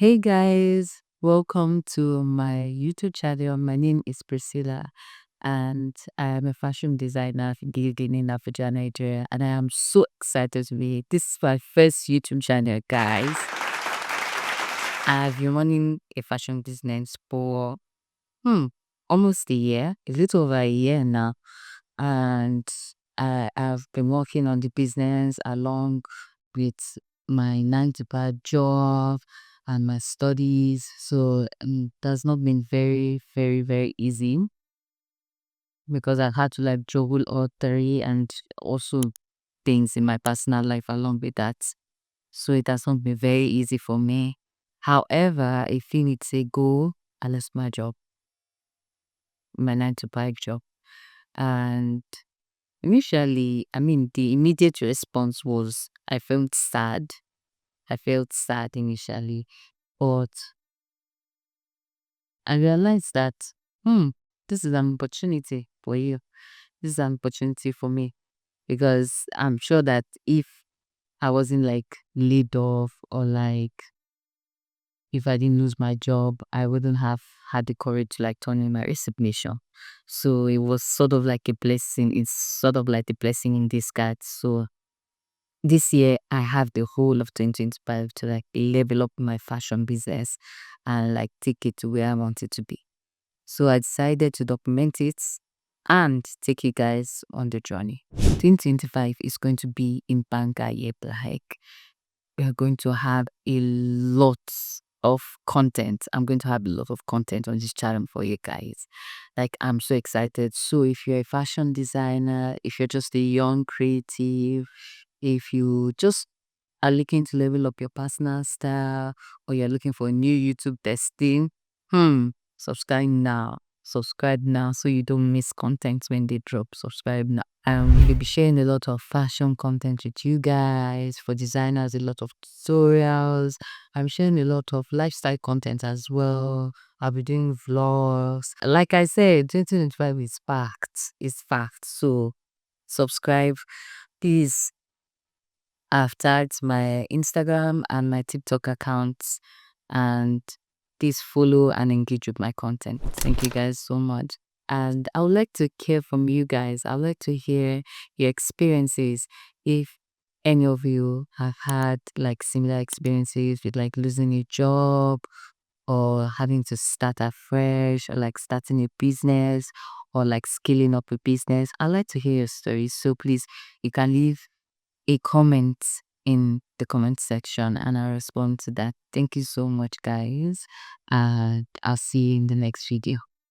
Hey guys, welcome to my YouTube channel. My name is Priscilla and I am a fashion designer living in Abuja, Nigeria, and I am so excited to be here. This is my first YouTube channel, guys. I've been running a fashion business for almost a year, a little over a year now, and I've been working on the business along with my 9 to 5 job and my studies. So that's not been very, very, very easy because I had to like juggle all three and also things in my personal life along with that. So it has not been very easy for me. However, I feel it's a goal. I lost my job, my 9 to 5 job. And initially, the immediate response was I felt sad. I felt sad initially, but I realized that, hmm, this is an opportunity for you. This is an opportunity for me because I'm sure that if I wasn't like laid off or like if I didn't lose my job, I wouldn't have had the courage to like turn in my resignation. So it was sort of like a blessing. It's sort of like a blessing in disguise. So this year I have the whole of 2025 to like level up my fashion business and like take it to where I want it to be. So I decided to document it and take you guys on the journey. 2025 is going to be in Banga year. Like we are going to have a lot of content. I'm going to have a lot of content on this channel for you guys. Like I'm so excited. So if you're a fashion designer, if you're just a young creative, if you just are looking to level up your personal style or you're looking for a new YouTube testing, subscribe now. Subscribe now so you don't miss content when they drop. Subscribe now. We'll be sharing a lot of fashion content with you guys. For designers, a lot of tutorials. I'm sharing a lot of lifestyle content as well. I'll be doing vlogs. Like I said, 2025 is fact. It's fact. So subscribe. Please, I've tagged my Instagram and my TikTok accounts, and please follow and engage with my content. Thank you guys so much. And I would like to hear from you guys. I would like to hear your experiences. If any of you have had like similar experiences with like losing a job or having to start afresh or like starting a business or like scaling up a business, I'd like to hear your stories. So please, you can leave a comment in the comment section and I'll respond to that. Thank you so much, guys. And I'll see you in the next video.